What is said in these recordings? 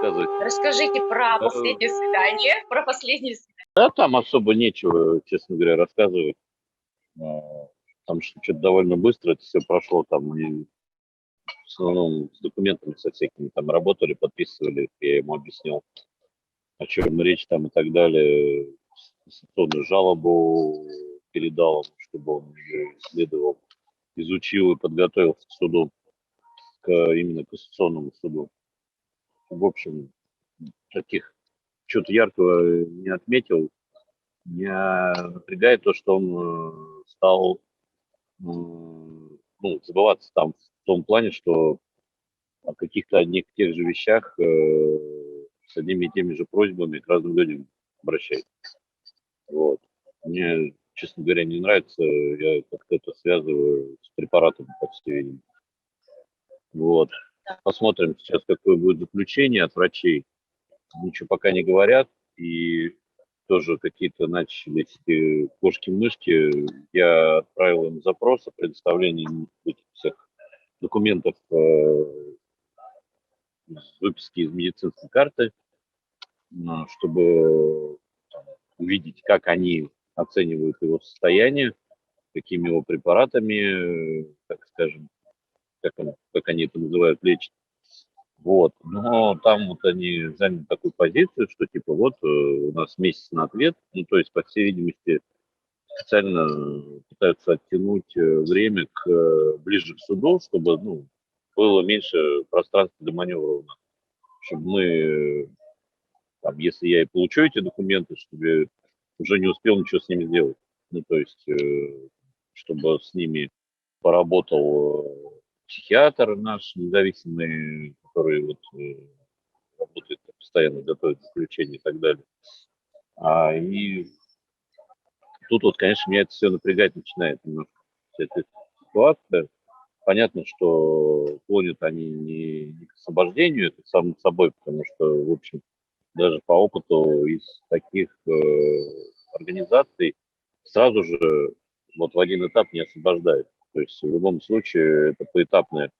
рассказывать. Расскажите про Э, последнее свидание, про последнее свидание. Да, там особо нечего, честно говоря, рассказывать, а, потому что что-то довольно быстро это все прошло, там, и в основном с документами со всякими там работали, подписывали, я ему объяснил, о чем речь там и так далее. Кассационную жалобу передал, чтобы он ее исследовал, изучил и подготовился к суду, к именно кассационному суду. В общем, таких чего-то яркого не отметил. Меня напрягает то, что он стал ну, забываться там в том плане, что о каких-то одних и тех же вещах с одними и теми же просьбами к разным людям обращается. Вот. Мне, честно говоря, не нравится, я как-то это связываю с препаратами, по всей видимости. Вот. Посмотрим сейчас, какое будет заключение от врачей. Ничего пока не говорят, и тоже какие-то начались кошки-мышки. Я отправил им запрос о предоставлении этих всех документов, выписки из медицинской карты, чтобы увидеть, как они оценивают его состояние, какими его препаратами, так скажем, как они это называют, лечат. Вот. Но там вот они заняли такую позицию, что типа вот у нас месяц на ответ, ну то есть, по всей видимости, специально пытаются оттянуть время ближе к суду, чтобы ну, было меньше пространства для маневра у нас. Чтобы мы, там, если я и получу эти документы, чтобы уже не успел ничего с ними сделать. Ну, то есть, чтобы с ними поработал психиатр наш независимый, который вот работает постоянно, готовит заключение и так далее. И тут вот, конечно, меня это все напрягать начинает немножко. Вся эта ситуация. Понятно, что клонят они не к освобождению, это само собой, потому что, в общем, даже по опыту из таких организаций сразу же вот в один этап не освобождают. То есть в любом случае это поэтапное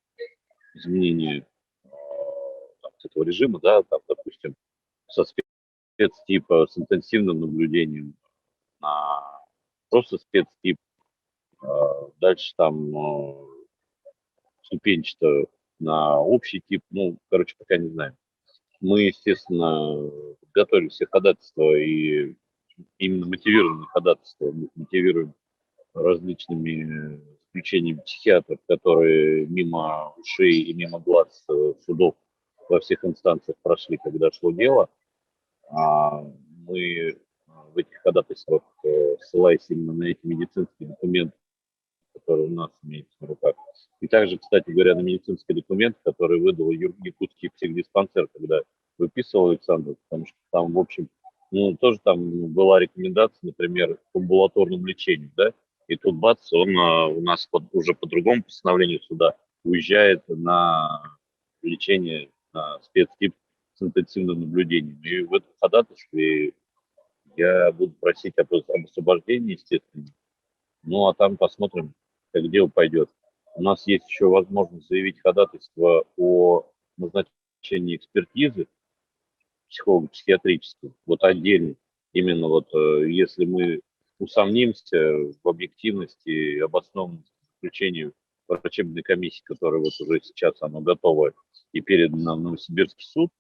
изменение там, этого режима, да, там, допустим, со спецтипа с интенсивным наблюдением на просто спецтип, дальше там ступенчато на общий тип, ну, короче, пока не знаю. Мы, естественно, готовили все ходатайства и именно мотивированные ходатайства мы мотивируем различными заключениями психиатров, которые мимо ушей и мимо глаз судов во всех инстанциях прошли, когда шло дело. Мы в этих ходатайствах, ссылаясь именно на эти медицинские документы, которые у нас имеются на руках. И также, кстати говоря, на медицинский документ, который выдал Якутский психдиспансер, когда выписывал Александр, потому что там, в общем, ну, тоже там была рекомендация, например, к амбулаторному лечению, да, и тут бац, он у нас уже по другому постановлению суда уезжает на лечение на спецтип с интенсивным наблюдением. И в этом ходатайстве я буду просить об освобождении, естественно. Ну, а там посмотрим, как дело пойдет. У нас есть еще возможность заявить ходатайство о назначении экспертизы психолого-психиатрической, вот отдельно. Именно вот если мы усомнимся в объективности и обоснованности заключения врачебной комиссии, которая вот уже сейчас оно готово и передано в Новосибирский суд,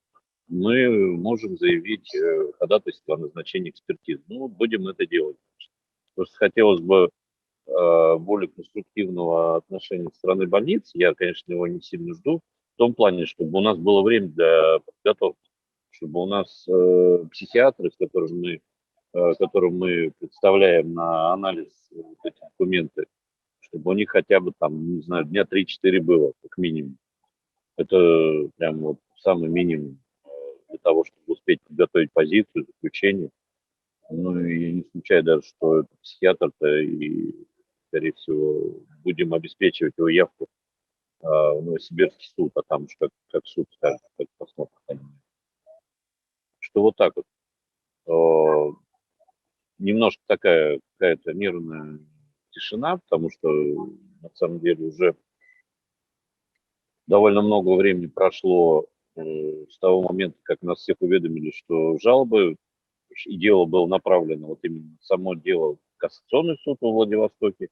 мы можем заявить ходатайство о назначении экспертизы. Ну, будем это делать. Просто хотелось бы более конструктивного отношения со стороны больниц. Я, конечно, его не сильно жду. В том плане, чтобы у нас было время для подготовки, чтобы у нас психиатры, которым мы представляем на анализ вот эти документы, чтобы у них хотя бы там, не знаю, дня 3-4 было, как минимум. Это прям вот самый минимум для того, чтобы успеть подготовить позицию, заключение. Ну и не исключаю даже, что это психиатр-то и, скорее всего, будем обеспечивать его явку в Новосибирский суд, а там уж как суд скажет, как посмотрим. Что вот так вот. Немножко такая какая-то нервная тишина, потому что на самом деле уже довольно много времени прошло с того момента, как нас всех уведомили, что жалобы и дело было направлено, вот именно само дело в Кассационный суд во Владивостоке,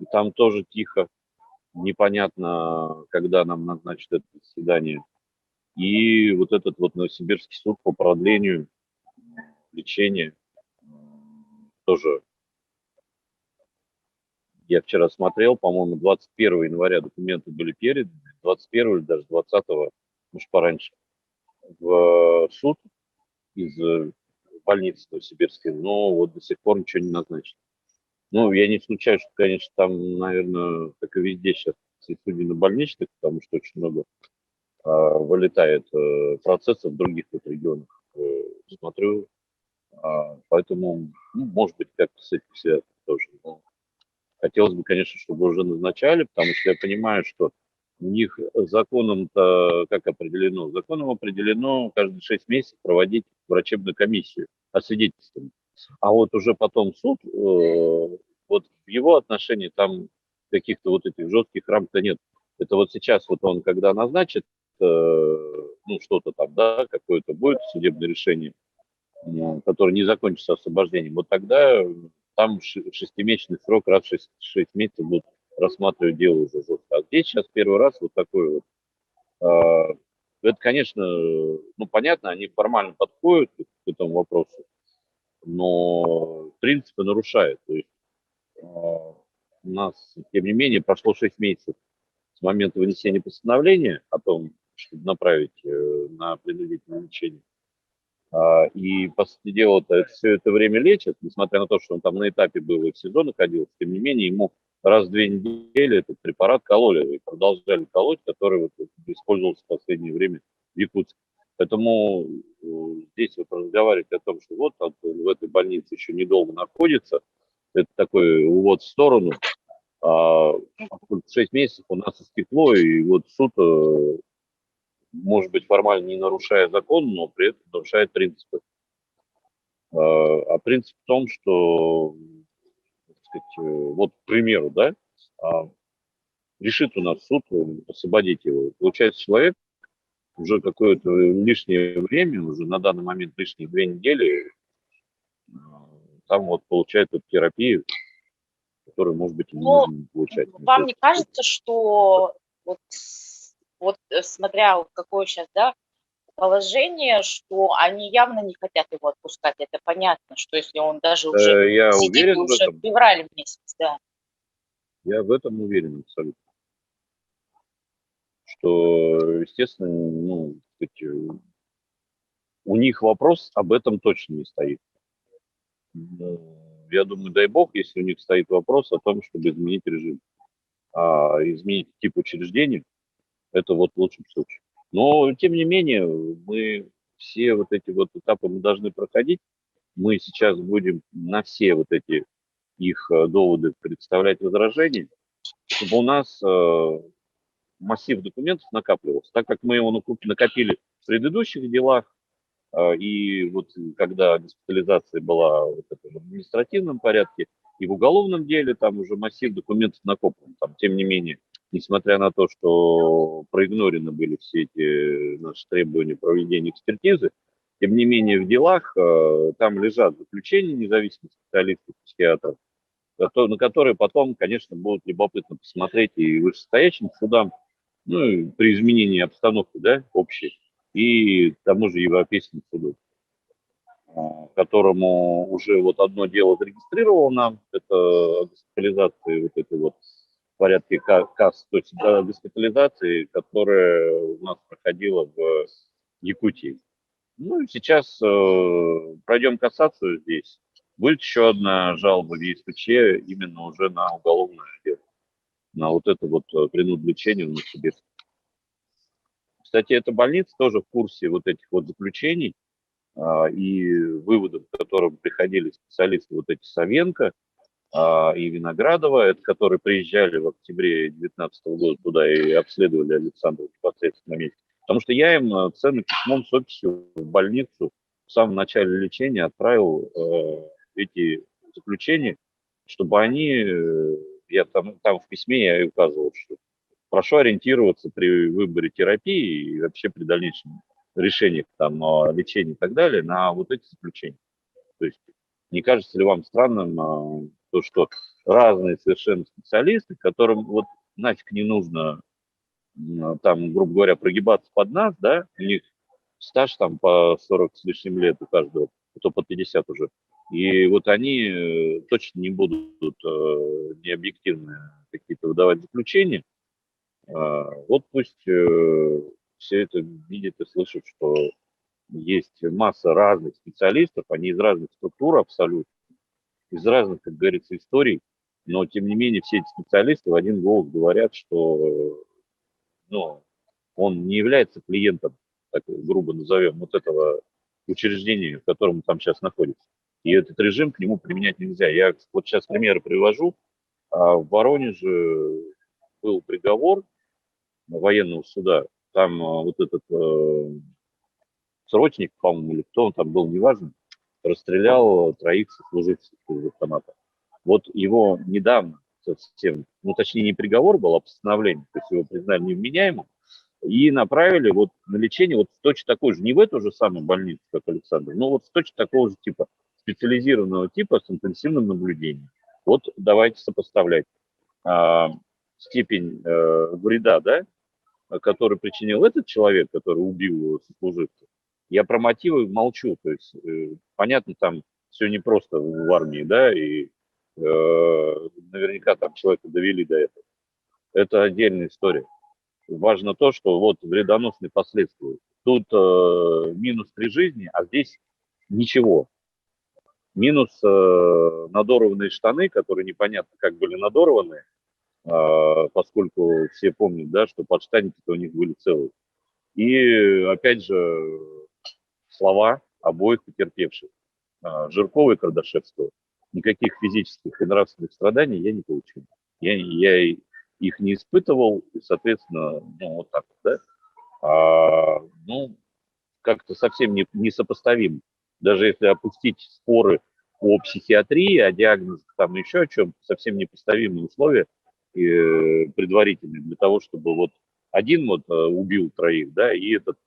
и там тоже тихо, непонятно, когда нам назначат это заседание. И вот этот вот Новосибирский суд по продлению лечения тоже, я вчера смотрел, по-моему, 21 января документы были переданы, 21 или даже 20, может, пораньше, в суд из больницы Новосибирской, но вот до сих пор ничего не назначено. Ну, я не исключаю, что, конечно, там, наверное, как и везде сейчас, все судьи на больничных, потому что очень много вылетает процессов в других вот регионах. Смотрю, поэтому, ну, может быть, как-то с этим связано тоже. Но хотелось бы, конечно, чтобы уже назначали, потому что я понимаю, что у них законом-то как определено? Законом определено каждые 6 месяцев проводить врачебную комиссию освидетельствования. А вот уже потом суд, вот в его отношении там каких-то вот этих жестких рамок-то нет. Это вот сейчас вот он, когда назначит, ну, что-то там, да, какое-то будет судебное решение, которое не закончится освобождением, вот тогда там шестимесячный срок, раз в 6 месяцев будут рассматривать дело уже жестко. А здесь сейчас первый раз вот такой вот. Это, конечно, ну, понятно, они формально подходят к этому вопросу, но принципы нарушают. То есть у нас, тем не менее, прошло 6 месяцев с момента вынесения постановления о том, чтобы направить на принудительное лечение. И, по сути дела, все это время лечат, несмотря на то, что он там на этапе был и в СИЗО находился, тем не менее, ему раз в 2 недели этот препарат кололи и продолжали колоть, который вот использовался в последнее время в Якутске. Поэтому здесь вот разговаривать о том, что вот он в этой больнице еще недолго находится, это такой увод в сторону. 6 месяцев у нас истекло, и вот суд, может быть, формально не нарушая закон, но при этом нарушает принципы. А принцип в том, что, так сказать, вот, к примеру, да, решит у нас суд освободить его. Получается, человек уже какое-то лишнее время, уже на данный момент лишние 2 недели, там вот получает эту терапию, которую, может быть, ему Ну, нужно получать. вам не кажется, что вот, смотря вот какое сейчас, да, положение, что они явно не хотят его отпускать? Это понятно, что если он даже уже Я сидит уверен в уже этом, февраль месяц, да. я в этом уверен абсолютно, что, естественно, ну, так сказать, у них вопрос об этом точно не стоит. Я думаю, дай бог, если у них стоит вопрос о том, чтобы изменить режим, изменить тип учреждений, это вот в лучшем случае. Но, тем не менее, мы все вот эти вот этапы мы должны проходить. Мы сейчас будем на все вот эти их доводы представлять возражения, чтобы у нас массив документов накапливался. Так как мы его накопили в предыдущих делах, и вот когда госпитализация была вот это в административном порядке и в уголовном деле, там уже массив документов накоплен. Там, тем не менее, несмотря на то, что проигнорены были все эти наши требования проведения экспертизы, тем не менее в делах там лежат заключения независимых специалистов, психиатров, на которые потом, конечно, будут любопытно посмотреть и вышестоящим судам, ну, и при изменении обстановки, да, общей, и к тому же Европейскому суду, которому уже вот одно дело зарегистрировано, это госпитализация вот этой вот в порядке КАС, то есть госпитализации, которая у нас проходила в Якутии. Ну и сейчас пройдем кассацию здесь. Будет еще одна жалоба в ЕСПЧ именно уже на уголовное дело, на вот это вот принудлечение в Новосибирске. Кстати, эта больница тоже в курсе вот этих вот заключений и выводов, к которым приходили специалисты, вот эти Савенко и Виноградова, это которые приезжали в октябре 2019 года туда и обследовали Александра непосредственно на месте. Потому что я им ценным письмом с описью в больницу в самом начале лечения отправил эти заключения, чтобы они, я там в письме я и указывал, что прошу ориентироваться при выборе терапии и вообще при дальнейшем решениях там, о лечении и так далее на вот эти заключения. То есть не кажется ли вам странным то, что разные совершенно специалисты, которым вот нафиг не нужно там, грубо говоря, прогибаться под нас, да, у них стаж там по 40 с лишним лет у каждого, а то по 50 уже. И вот они точно не будут необъективные какие-то выдавать заключения. Вот пусть все это видят и слышат, что есть масса разных специалистов, они из разных структур абсолютно, из разных, как говорится, историй, но тем не менее все эти специалисты в один голос говорят, что ну, он не является клиентом, так грубо назовем, вот этого учреждения, в котором он там сейчас находится. И этот режим к нему применять нельзя. Я вот сейчас примеры привожу. В Воронеже был приговор военного суда. Там вот этот срочник, по-моему, или кто он там был, неважно, расстрелял троих сослуживцев из автомата. Вот его недавно совсем, ну точнее не приговор был, а постановление, то есть его признали невменяемым, и направили вот на лечение вот в точно такой же, не в эту же самую больницу, как Александр, но вот в точно такого же типа, специализированного типа с интенсивным наблюдением. Вот давайте сопоставлять степень вреда, да, который причинил этот человек, который убил сослуживца. Я про мотивы молчу, то есть понятно, там все непросто в армии, да, и наверняка там человека довели до этого. Это отдельная история. Важно то, что вот вредоносные последствия. Тут минус при жизни, а здесь ничего. Минус надорванные штаны, которые непонятно как были надорваны, поскольку все помнят, да, что подштанники у них были целые. И опять же слова обоих потерпевших, Жиркова и Кардашевского. Никаких физических и нравственных страданий я не получил. Я их не испытывал, и, соответственно, ну, вот так вот, да. Ну, как-то совсем несопоставим. Даже если опустить споры о психиатрии, о диагнозах, там еще о чем, совсем непоставимые условия предварительные для того, чтобы вот один вот убил троих, да, и этот,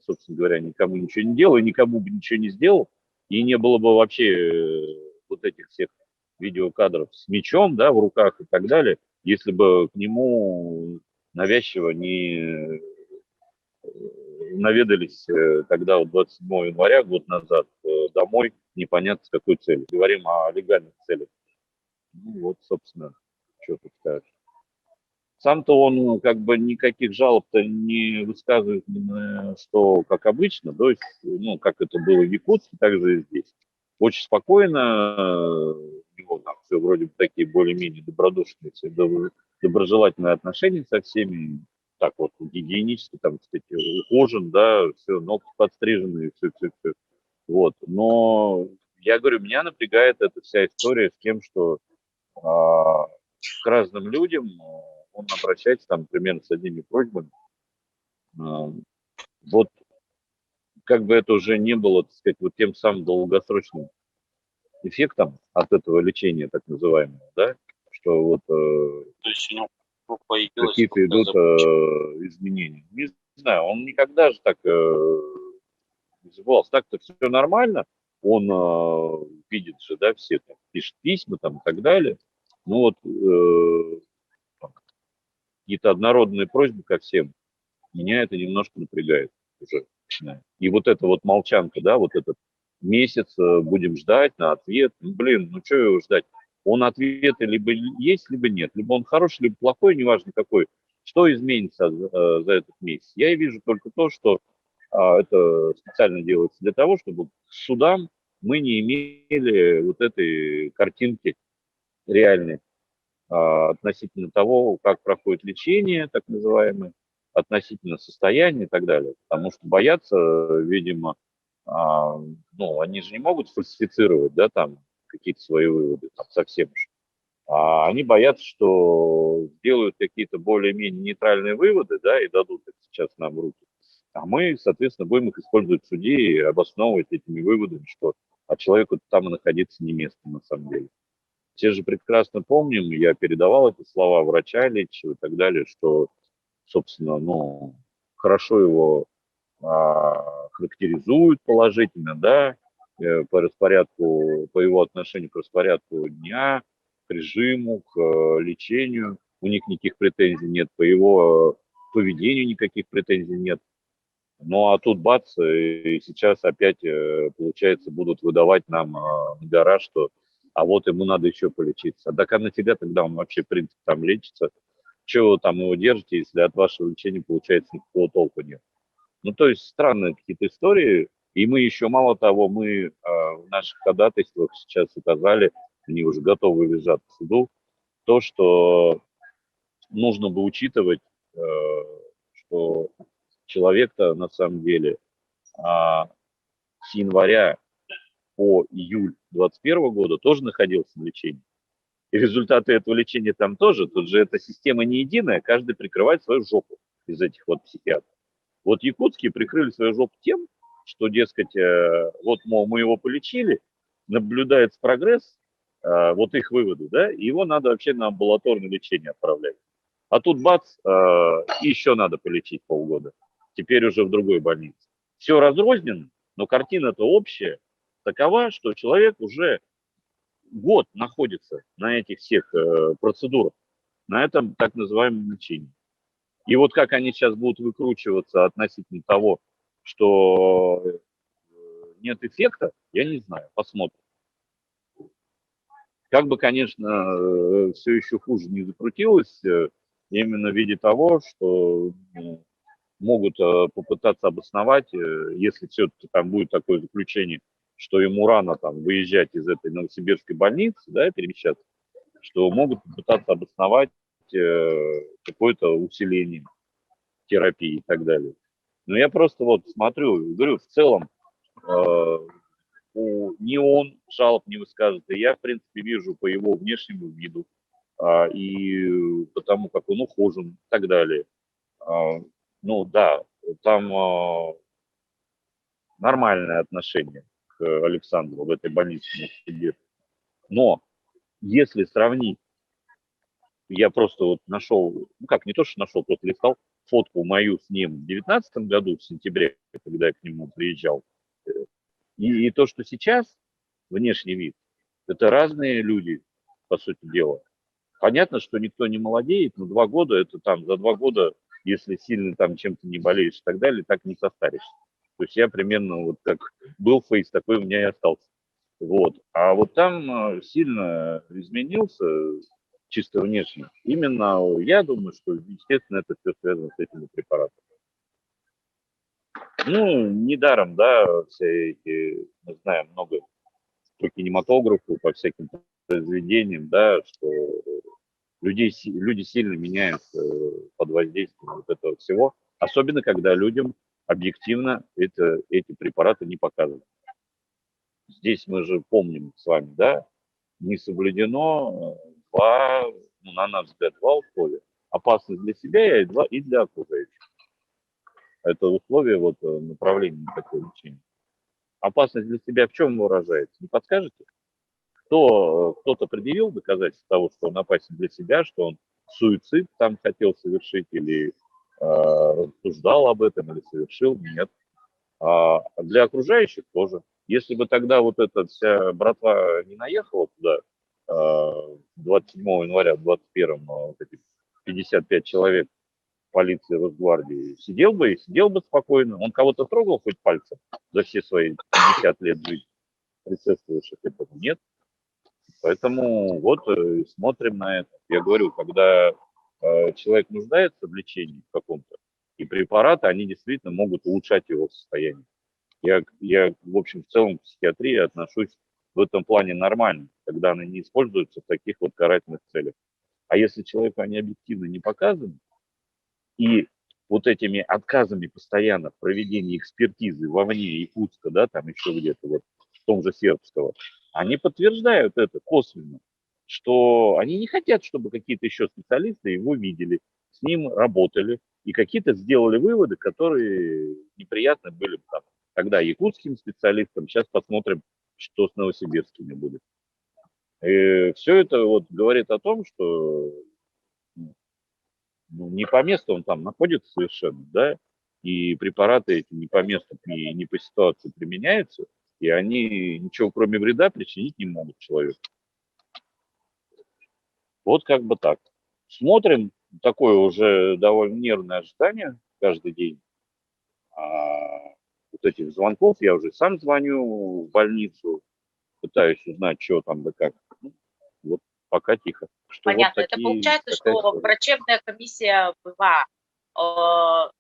собственно говоря, никому ничего не делал, и никому бы ничего не сделал, и не было бы вообще вот этих всех видеокадров с мечом, да, в руках и так далее, если бы к нему навязчиво не наведались тогда, вот 27 января, год назад, домой, непонятно с какой целью. Говорим о легальных целях. Ну вот, собственно, что тут скажешь. Сам-то он как бы никаких жалоб-то не высказывает ни на что, как обычно, то есть, ну, как это было в Якутске, так же и здесь. Очень спокойно, у него там все вроде бы такие более-менее добродушные, все доброжелательные отношения со всеми, так вот, гигиенически, там, кстати, ухожен, да, все, ногти подстрижены, все. Вот, но я говорю, меня напрягает эта вся история с тем, что к разным людям он обращается там примерно с одними просьбами. Вот как бы это уже не было, так сказать, вот тем самым долгосрочным эффектом от этого лечения, так называемого, да, что вот То есть у него появилось какие-то идут изменения. Не знаю, он никогда же так не забывался. Так-то все нормально, он видит же, да, все там, пишет письма там и так далее. Ну вот какие-то однородные просьбы ко всем, меня это немножко напрягает уже. И вот эта вот молчанка, да, вот этот месяц будем ждать на ответ. Ну, блин, ну что его ждать? Он ответы либо есть, либо нет. Либо он хороший, либо плохой, неважно какой. Что изменится за этот месяц? Я вижу только то, что это специально делается для того, чтобы к судам мы не имели вот этой картинки реальной относительно того, как проходит лечение, так называемое, относительно состояния и так далее. Потому что боятся, видимо, ну, они же не могут фальсифицировать, да, там, какие-то свои выводы, там, совсем уж. Они боятся, что сделают какие-то более-менее нейтральные выводы, да, и дадут их сейчас нам в руки. А мы, соответственно, будем их использовать в суде и обосновывать этими выводами, что человеку там и находиться не место на самом деле. все же прекрасно помним, я передавал эти слова врача лечащего и так далее, что, собственно, ну, хорошо его характеризуют положительно, да, по распорядку, по его отношению к распорядку дня, к режиму, к лечению. У них никаких претензий нет, по его поведению никаких претензий нет. Ну а тут бац, и сейчас опять, получается, будут выдавать нам на гараж, что а вот ему надо еще полечиться. Так а на тебя тогда он вообще, в принципе, там лечится. Чего вы там его держите, если от вашего лечения, получается, никакого толку нет? Ну, то есть странные какие-то истории. И мы еще, мало того, мы в наших ходатайствах сейчас указали, они уже готовы лежат в суду, то, что нужно бы учитывать, э, что человек-то на самом деле с января по июль 2021 года тоже находился на лечении. И результаты этого лечения там тоже, тут же эта система не единая, каждый прикрывает свою жопу из этих вот психиатров. Вот якутские прикрыли свою жопу тем, что, дескать, вот, мол, мы его полечили, наблюдается прогресс, вот их выводы, да, и его надо вообще на амбулаторное лечение отправлять. А тут бац, и еще надо полечить полгода. Теперь уже в другой больнице. Все разрознено, но картина-то общая, такова, что человек уже год находится на этих всех процедурах, на этом так называемом лечении. И вот как они сейчас будут выкручиваться относительно того, что нет эффекта, я не знаю, посмотрим. Как бы, конечно, все еще хуже не закрутилось, именно в виде того, что могут попытаться обосновать, если все-таки там будет такое заключение, что ему рано там выезжать из этой новосибирской больницы, да, перемещаться, что могут попытаться обосновать какое-то усиление терапии и так далее. Но я просто вот смотрю, говорю, в целом ни он жалоб не высказывает, и я, в принципе, вижу по его внешнему виду и по тому, как он ухожен и так далее. Ну да, там нормальное отношение к Александру в этой больнице. Но если сравнить, я просто вот нашел, ну как, не то, что нашел, просто листал фотку мою с ним в 2019 году, в сентябре, когда я к нему приезжал, и то, что сейчас, внешний вид, это разные люди, по сути дела. Понятно, что никто не молодеет, но 2 года, это там за 2 года, если сильно там чем-то не болеешь и так далее, так не состаришься. То есть я примерно вот как был фейс, такой у меня и остался. Вот. А вот там сильно изменился чисто внешне. Именно я думаю, что, естественно, это все связано с этими препаратами. Ну, недаром, да, все эти, мы знаем много по кинематографу, по всяким произведениям, да, что люди сильно меняются под воздействием вот этого всего, особенно когда людям объективно эти препараты не показывают. Здесь мы же помним с вами, да, не соблюдено на наш взгляд, два условия. Опасность для себя и для окружающих. Это условие вот направления такого лечения. Опасность для себя в чем выражается? Не подскажете? Кто-то предъявил доказательства того, что он опасен для себя, что он суицид там хотел совершить или рассуждал об этом, или совершил? Нет. А для окружающих тоже. Если бы тогда вот эта вся братва не наехала туда 27 января 2021, вот эти 55 человек полиции, Росгвардии, сидел бы спокойно. Он кого-то трогал хоть пальцем за все свои 50 лет жизни, предшествующих этому? Нет. Поэтому вот смотрим на это. Я говорю, когда человек нуждается в лечении в каком-то, и препараты, они действительно могут улучшать его состояние. Я, в общем, в целом к психиатрии отношусь в этом плане нормально, когда она не используется в таких вот карательных целях. А если человеку они объективно не показаны, и вот этими отказами постоянно в проведении экспертизы вовне Якутска, да, там еще где-то вот в том же Сербского, они подтверждают это косвенно, что они не хотят, чтобы какие-то еще специалисты его видели, с ним работали и какие-то сделали выводы, которые неприятны были там тогда якутским специалистам. Сейчас посмотрим, что с новосибирскими будет. И все это вот говорит о том, что ну, не по месту он там находится совершенно, да, и препараты эти не по месту и не по ситуации применяются, и они ничего кроме вреда причинить не могут человеку. Вот как бы так. Смотрим, такое уже довольно нервное ожидание каждый день. Вот этих звонков, я уже сам звоню в больницу, пытаюсь узнать, что там да как. Ну, вот пока тихо. Что вот Понятно. Это получается, такая что история. врачебная комиссия была в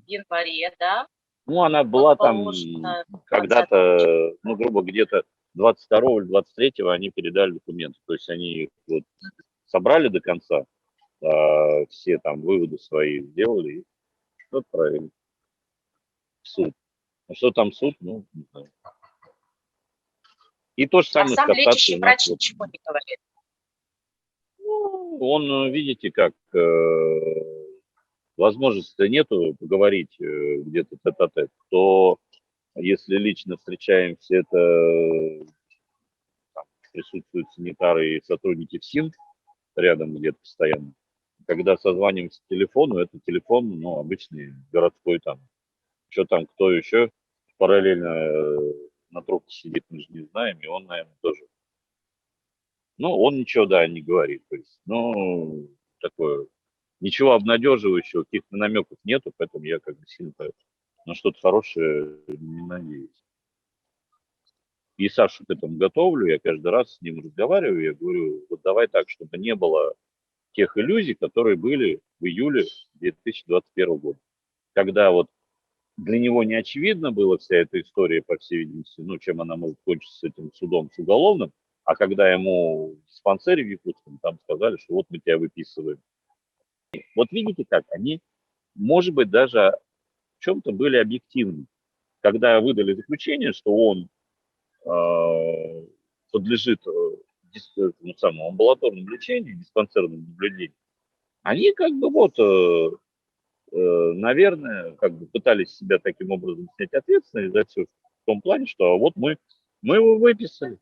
январе, да, Ну, она как была там положено, 20 когда-то, ну, грубо, где-то 22 или 23 они передали документы. То есть они их вот собрали до конца, все там выводы свои сделали и отправили в суд. А что там суд, ну, не знаю. И то же А самое с сам касацией лечащий у нас. врач Вот. ничего не говорит. Ну, он, видите, как возможности нету поговорить где-то тет-а-тет, то если лично встречаемся, это там, присутствуют санитары и сотрудники ФСИН рядом где-то постоянно. Когда созваниваемся по телефону, это телефон, ну, обычный, городской там. Что там, кто еще параллельно на трубке сидит, мы же не знаем, и он, наверное, тоже. Ну, он ничего, да, не говорит. То есть, ну, такое, ничего обнадеживающего, каких-то намеков нету, поэтому я как бы сильно на что-то хорошее не надеюсь. И Сашу к этому готовлю, я каждый раз с ним разговариваю, я говорю, вот давай так, чтобы не было тех иллюзий, которые были в июле 2021 года, когда вот для него не очевидно была вся эта история, по всей видимости, ну, чем она может кончиться с этим судом, с уголовным, а когда ему в диспансере в Якутском там сказали, что вот мы тебя выписываем. Вот видите как, они, может быть, даже в чем-то были объективны. Когда выдали заключение, что он подлежит ну, самому амбулаторному лечению, диспансерному наблюдению, они как бы вот, наверное, как бы пытались себя таким образом снять ответственность за все в том плане, что вот мы его выписали,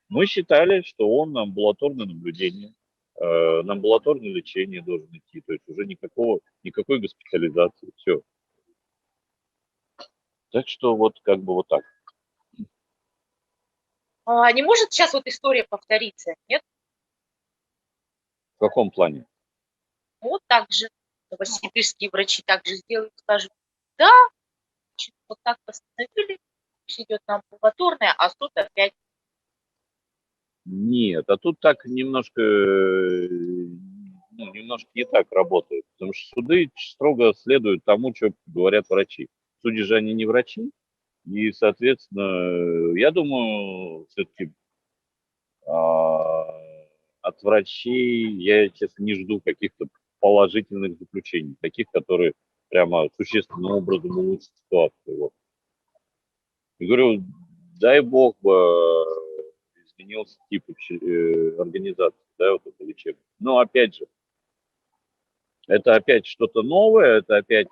мы считали, что он на амбулаторное наблюдение, на амбулаторное лечение должен идти, то есть уже никакой госпитализации, все. Так что вот как бы вот так. А не может сейчас вот история повториться, нет? В каком плане? Вот так же новосибирские врачи также сделают, скажут, да, значит, вот так постановили, идет на амбулаторное, а суд опять. Нет, а тут так немножко, ну, немножко не так работает, потому что суды строго следуют тому, что говорят врачи. Судьи же они не врачи, и, соответственно, я думаю, все-таки от врачей я, честно, не жду каких-то положительных заключений, таких, которые прямо существенным образом улучшат ситуацию. Вот. И говорю, дай бог бы изменился тип организации, да, вот это лечебное. Но опять же, это опять что-то новое, это опять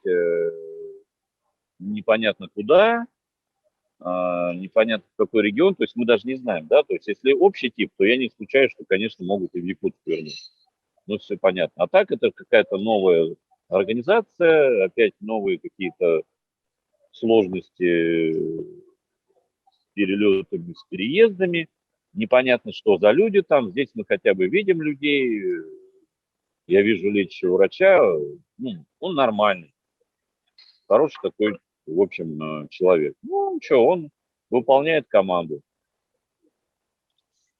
непонятно куда, непонятно в какой регион, то есть мы даже не знаем, да, то есть если общий тип, то я не исключаю, что, конечно, могут и в Якутск вернуться. Ну, все понятно. А так это какая-то новая организация, опять новые какие-то сложности с перелетами, с переездами, непонятно, что за люди там, здесь мы хотя бы видим людей, я вижу лечащего врача, ну, он нормальный, хороший такой, в общем, человек. Ну, что, он выполняет команду.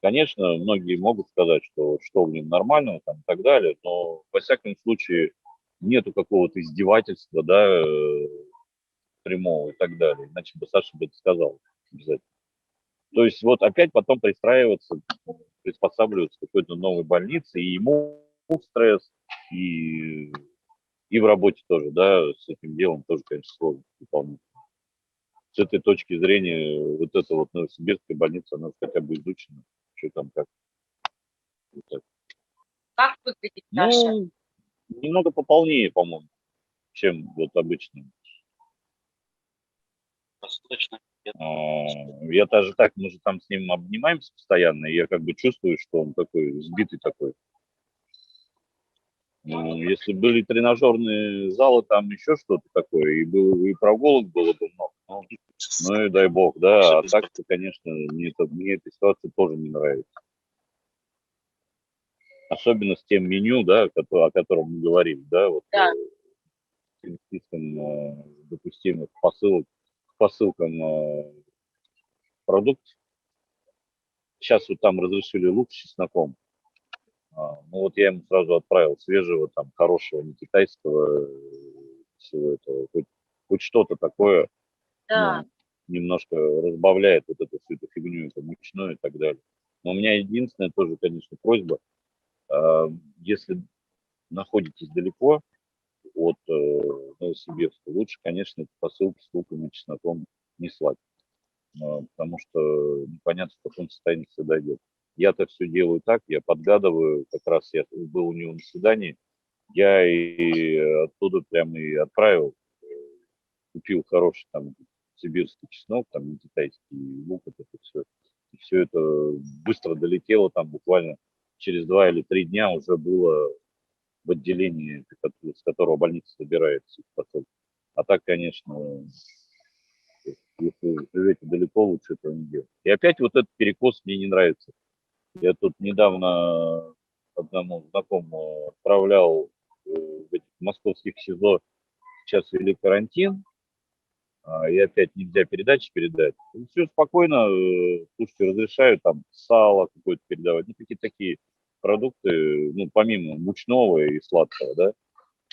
Конечно, многие могут сказать, что в нем нормального там, и так далее, но, во всяком случае, нету какого-то издевательства, да, прямого и так далее. Иначе бы Саша бы это сказал обязательно. То есть вот опять потом пристраиваться, приспосабливаться к какой-то новой больнице, и ему стресс, и, и в работе тоже, да, с этим делом тоже, конечно, сложно выполнять. С этой точки зрения, вот эта вот Новосибирская больница, она хотя бы изучена, что там как. Вот так. Как выглядит наша? Ну, немного пополнее, по-моему, чем вот обычно. Достаточно Я даже так, мы же там с ним обнимаемся постоянно, и я как бы чувствую, что он такой сбитый такой. Ну, если были тренажерные залы, там еще что-то такое, и прогулок было бы много. Ну и дай бог, да. А так-то, конечно, мне эта ситуация тоже не нравится. Особенно с тем меню, да, о котором мы говорили, да, вот Да, тем списком допустимых посылкам продуктов. Сейчас вот там разрешили лук с чесноком. Ну вот я ему сразу отправил свежего, там, хорошего, не китайского, всего этого. Хоть что-то такое, да, ну, немножко разбавляет вот эту всю эту фигню, это мучное и так далее. Но у меня единственная тоже, конечно, просьба, если находитесь далеко от Новосибирска, лучше, конечно, эти посылки с луком и чесноком не слать, потому что непонятно, в каком состоянии все дойдет. Я-то все делаю так, я подгадываю, как раз я был у него на свидании, я и оттуда прямо и отправил, купил хороший там сибирский чеснок, там не китайский лук, вот это все. И все это быстро долетело, там буквально через 2 или 3 дня уже было в отделении, с которого больница собирает всю посылку. А так, конечно, если живете далеко, лучше этого не делать. И опять вот этот перекос мне не нравится. Я тут недавно одному знакомому отправлял в этих московских СИЗО, сейчас ввели карантин, и опять нельзя передачи передать. Все спокойно, слушайте, разрешают там сало какое-то передавать, ну какие-то такие продукты, ну помимо мучного и сладкого, да,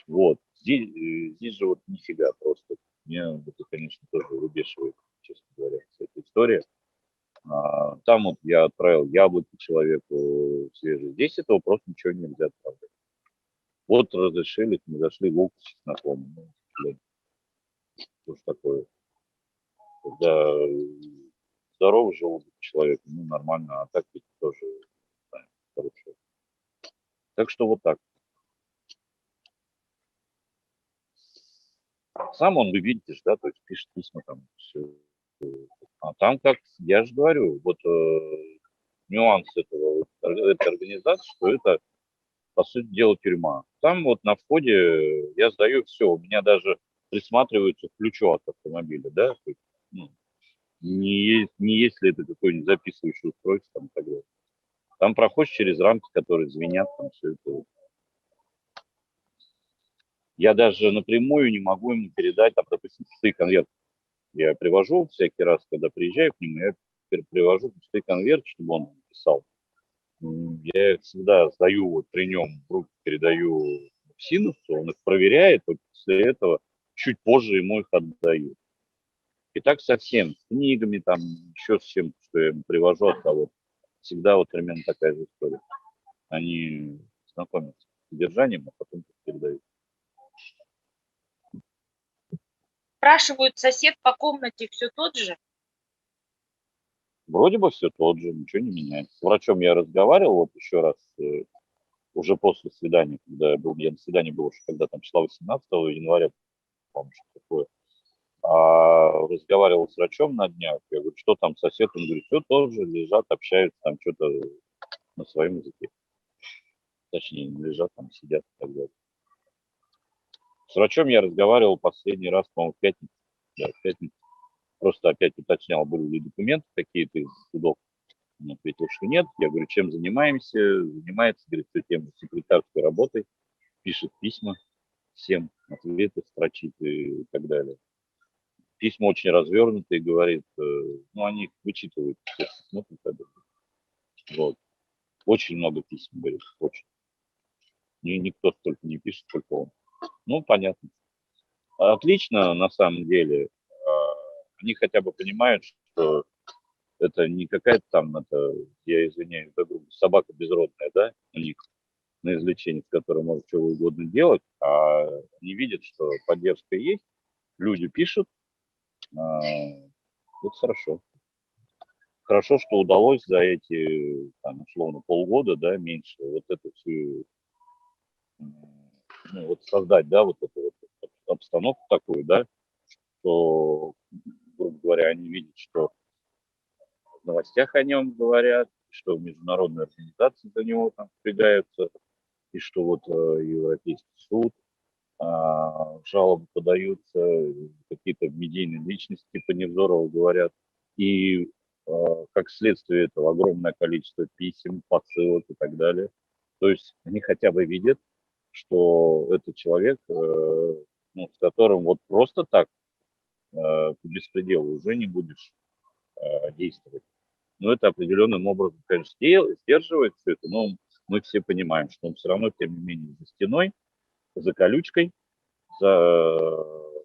вот. Здесь же вот нифига просто. Меня это, конечно, тоже выбешивает, честно говоря, вся эта история. Там вот я отправил яблоки человеку свежие. Здесь этого просто ничего нельзя отправлять. Вот разрешили, мы зашли лук с чесноком. Ну, блин, что ж такое? Когда здоровый желудок человека, ну, нормально, а так ведь тоже, да, хорошо. Так что вот так. Сам он, вы видите, да, то есть пишет письма там, все. А там, как я же говорю, вот нюанс этой организации, что это, по сути дела, тюрьма. Там вот на входе я сдаю все, у меня даже присматриваются к ключу от автомобиля, да, то есть, ну, не если это какое-нибудь записывающее устройство там, и так далее. Там проходишь через рамки, которые звенят, там все это. Я даже напрямую не могу ему передать, там, допустим, пустые конверты. Я привожу всякий раз, когда приезжаю к нему, я привожу пустые конверты, чтобы он писал. Я их всегда сдаю вот при нем, в руки передаю в Синусу, он их проверяет, вот после этого чуть позже ему их отдаю. И так совсем, с книгами, там, еще с чем, что я ему привожу от кого-то. Всегда вот примерно такая же история. Они знакомятся с содержанием, а потом передают. спрашивают, сосед по комнате все тот же? Вроде бы все тот же, ничего не меняется. С врачом я разговаривал вот еще раз, уже после свидания, когда я на свидании был уже, когда там числа 18 января, по-моему, что такое. Разговаривал с врачом на днях, я говорю, что там сосед, он говорит, все тоже лежат, общаются, там что-то на своем языке. Точнее, не лежат, там сидят и так далее. С врачом я разговаривал последний раз, по-моему, в пятницу. Да, в пятницу. Просто опять уточнял, были ли документы какие-то из судов. Он ответил, что нет. Я говорю, чем занимаемся? Занимается, говорит, все тем секретарской работой, пишет письма всем, ответы строчит и так далее. Письма очень развернутые, говорит, ну, они их вычитывают, все смотрят, вот. Очень много писем, говорит, очень. Никто столько не пишет, сколько он. Ну, понятно. Отлично, на самом деле. Они хотя бы понимают, что это не какая-то там, это, я извиняюсь, за грубость, собака безродная, да, у них на излечении, с которой может что угодно делать, а они видят, что поддержка есть, люди пишут, это хорошо. Хорошо, что удалось за эти, там, условно, полгода, да, меньше, вот эту всю, ну, вот создать, да, вот эту вот обстановку такую, да, что грубо говоря, они видят, что в новостях о нем говорят, что международные организации за него там впрягаются, и что вот Европейский суд, жалобы подаются, какие-то медийные личности типа Невзорова говорят. И как следствие этого огромное количество писем, посылок и так далее. То есть они хотя бы видят, что это человек, ну, с которым вот просто так по беспределу уже не будешь действовать. Но это определенным образом, конечно, сдерживает все это, но мы все понимаем, что он все равно, тем не менее, за стеной, за колючкой, за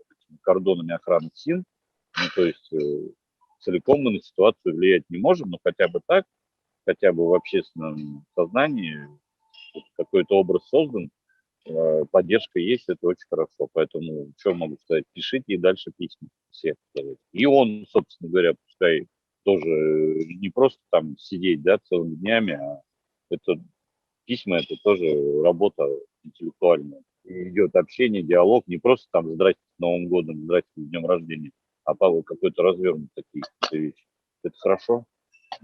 этими кордонами охраны СИН. Ну, то есть целиком мы на ситуацию влиять не можем, но хотя бы так, хотя бы в общественном сознании какой-то образ создан, поддержка есть, это очень хорошо. Поэтому, что могу сказать, пишите и дальше письма все. И он, собственно говоря, пускай тоже не просто там сидеть, да, целыми днями, а это письма, это тоже работа интеллектуальная. И идет общение, диалог, не просто там «Здрасте с Новым годом», «Здрасте с днем рождения», а какой-то развернут такие вещи. Это хорошо.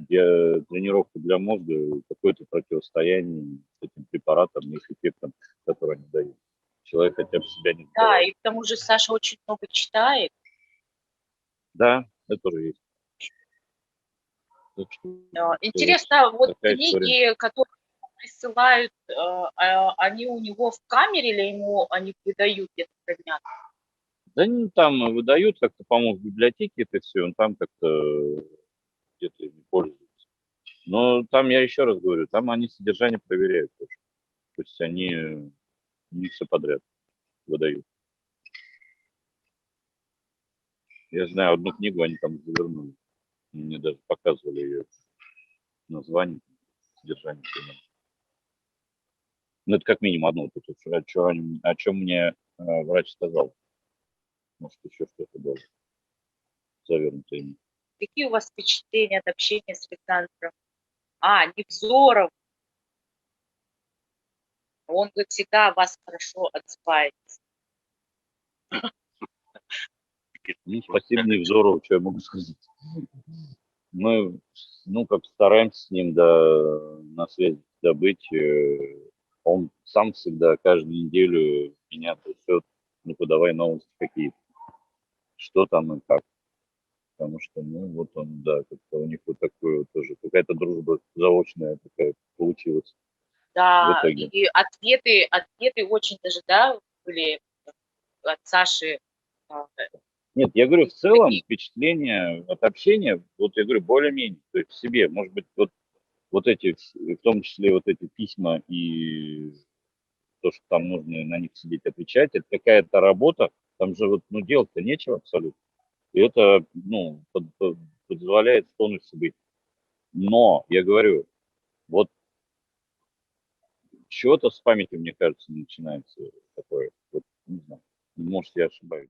Тренировка для мозга, какое-то противостояние с этим препаратом и с эффектом, который они дают. Человек хотя бы себя не Да, забывает. и к тому же Саша очень много читает. Да, это тоже есть. Так что Интересно, вот такая история. книги, которые присылают, они у него в камере или ему они выдают где-то предмет? Да они там выдают как-то, по-моему, в библиотеке это все, он там как-то где-то не пользуется. Но там, я еще раз говорю, там они содержание проверяют тоже. То есть они не все подряд выдают. Я знаю одну книгу, они там завернули. Мне даже показывали ее название, содержание. Ну, это как минимум одно. Вот это, о чем мне врач сказал. Может, еще что-то было завернуто ими. Какие у вас впечатления от общения с Александром? Невзоров. Он, как всегда, о вас хорошо отзывается. Ну, спасибо Невзорову, что я могу сказать. Мы, ну, как стараемся с ним, да, на связи быть. Он сам всегда, каждую неделю меня трясет, ну-ка, давай новости какие-то. Что там и как. Потому что, ну, вот он, да, как-то у них вот такое вот тоже, какая-то дружба заочная такая получилась в Да, итоге. и ответы очень даже, да, были от Саши. Нет, я говорю, в целом Такие. впечатление от общения, вот я говорю, более-менее, то есть в себе, может быть, вот эти, в том числе вот эти письма и то, что там нужно на них сидеть отвечать, это какая-то работа, там же вот, ну, делать-то нечего абсолютно. И это, ну, позволяет в тонусе быть. Но, я говорю, вот чего-то с памятью, мне кажется, начинается такое, вот, не знаю, может, я ошибаюсь.